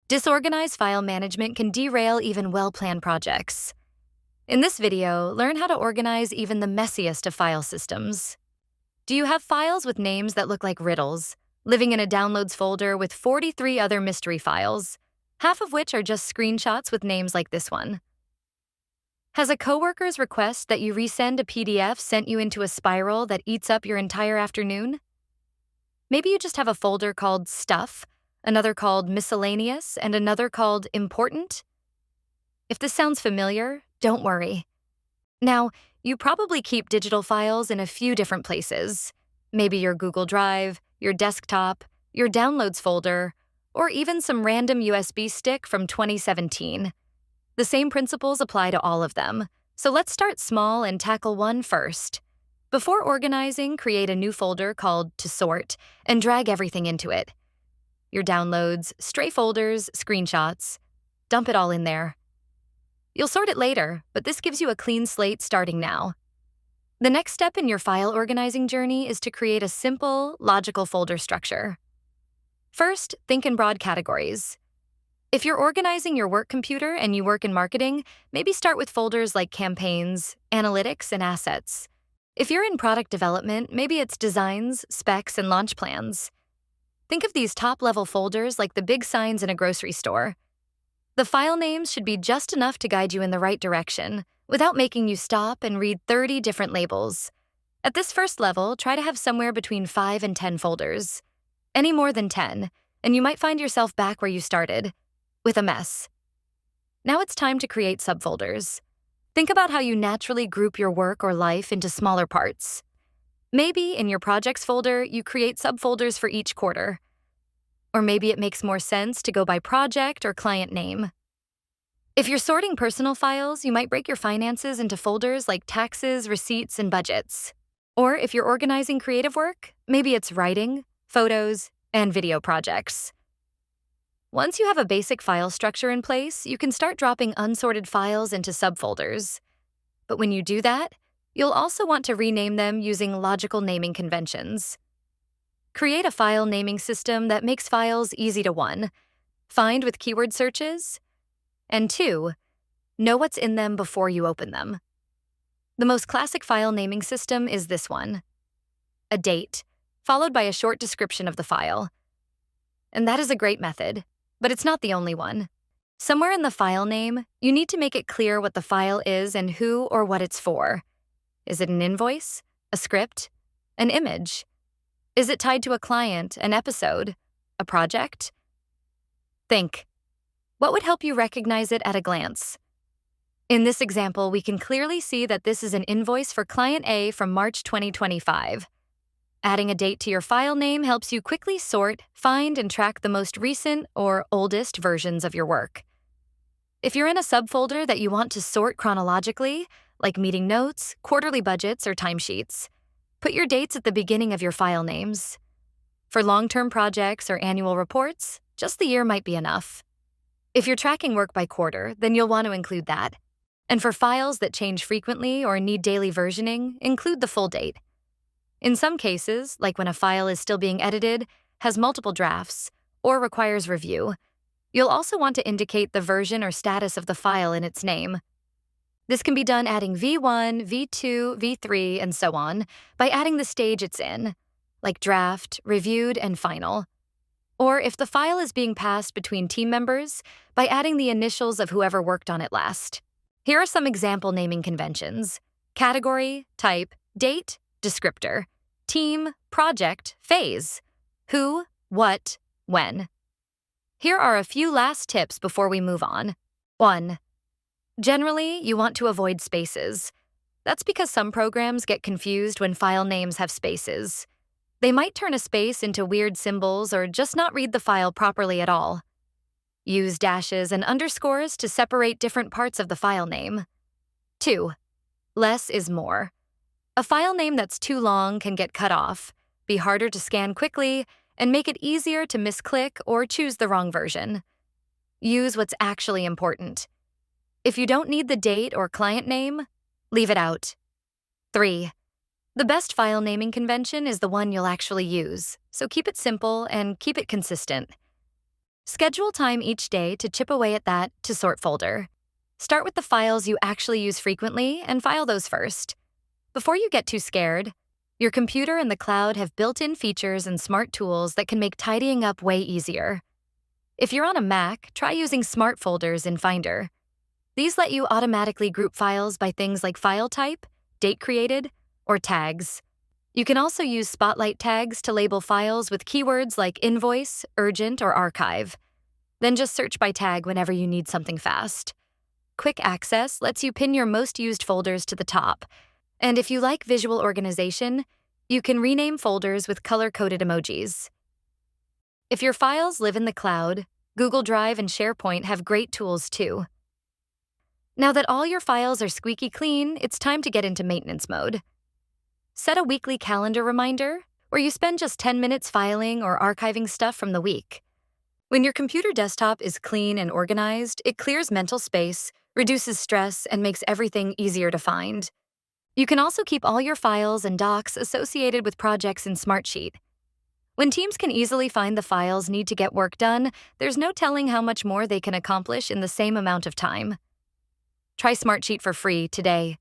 Disorganized file management can derail even well-planned projects. In this video, learn how to organize even the messiest of file systems. Do you have files with names that look like riddles, living in a downloads folder with 43 other mystery files, half of which are just screenshots with names like this one? Has a coworker's request that you resend a PDF sent you into a spiral that eats up your entire afternoon? Maybe you just have a folder called Stuff, another called Miscellaneous, and another called Important? If this sounds familiar, don't worry. Now, you probably keep digital files in a few different places. Maybe your Google Drive, your desktop, your Downloads folder, or even some random USB stick from 2017. The same principles apply to all of them, so let's start small and tackle one first. Before organizing, create a new folder called To Sort and drag everything into it. Your downloads, stray folders, screenshots. Dump it all in there. You'll sort it later, but this gives you a clean slate starting now. The next step in your file organizing journey is to create a simple, logical folder structure. First, think in broad categories. If you're organizing your work computer and you work in marketing, maybe start with folders like campaigns, analytics, and assets. If you're in product development, maybe it's designs, specs, and launch plans. Think of these top-level folders like the big signs in a grocery store. The file names should be just enough to guide you in the right direction, without making you stop and read 30 different labels. At this first level, try to have somewhere between 5 and 10 folders. Any more than 10, and you might find yourself back where you started, with a mess. Now it's time to create subfolders. Think about how you naturally group your work or life into smaller parts. Maybe in your projects folder, you create subfolders for each quarter. Or maybe it makes more sense to go by project or client name. If you're sorting personal files, you might break your finances into folders like taxes, receipts, and budgets. Or if you're organizing creative work, maybe it's writing, photos, and video projects. Once you have a basic file structure in place, you can start dropping unsorted files into subfolders. But when you do that, you'll also want to rename them using logical naming conventions. Create a file naming system that makes files easy to 1, find with keyword searches, and 2, know what's in them before you open them. The most classic file naming system is this one: a date, followed by a short description of the file. And that is a great method, but it's not the only one. Somewhere in the file name, you need to make it clear what the file is and who or what it's for. Is it an invoice, a script, an image? Is it tied to a client, an episode, a project? Think. What would help you recognize it at a glance? In this example, we can clearly see that this is an invoice for Client A from March 2025. Adding a date to your file name helps you quickly sort, find, and track the most recent or oldest versions of your work. If you're in a subfolder that you want to sort chronologically, like meeting notes, quarterly budgets, or timesheets, put your dates at the beginning of your file names. For long-term projects or annual reports, just the year might be enough. If you're tracking work by quarter, then you'll want to include that. And for files that change frequently or need daily versioning, include the full date. In some cases, like when a file is still being edited, has multiple drafts, or requires review, you'll also want to indicate the version or status of the file in its name. This can be done adding V1, V2, V3, and so on by adding the stage it's in, like draft, reviewed, and final. Or if the file is being passed between team members, by adding the initials of whoever worked on it last. Here are some example naming conventions: category, type, date, descriptor, team, project, phase, who, what, when. Here are a few last tips before we move on. 1. Generally, you want to avoid spaces. That's because some programs get confused when file names have spaces. They might turn a space into weird symbols or just not read the file properly at all. Use dashes and underscores to separate different parts of the file name. 2. Less is more. A file name that's too long can get cut off, be harder to scan quickly, and make it easier to misclick or choose the wrong version. Use what's actually important. If you don't need the date or client name, leave it out. 3. The best file naming convention is the one you'll actually use, so keep it simple and keep it consistent. Schedule time each day to chip away at that to sort folder. Start with the files you actually use frequently and file those first. Before you get too scared, your computer and the cloud have built-in features and smart tools that can make tidying up way easier. If you're on a Mac, try using Smart Folders in Finder. These let you automatically group files by things like file type, date created, or tags. You can also use Spotlight tags to label files with keywords like invoice, urgent, or archive. Then just search by tag whenever you need something fast. Quick access lets you pin your most used folders to the top. And if you like visual organization, you can rename folders with color-coded emojis. If your files live in the cloud, Google Drive and SharePoint have great tools too. Now that all your files are squeaky clean, it's time to get into maintenance mode. Set a weekly calendar reminder where you spend just 10 minutes filing or archiving stuff from the week. When your computer desktop is clean and organized, it clears mental space, reduces stress, and makes everything easier to find. You can also keep all your files and docs associated with projects in Smartsheet. When teams can easily find the files need to get work done, there's no telling how much more they can accomplish in the same amount of time. Try Smartsheet for free today.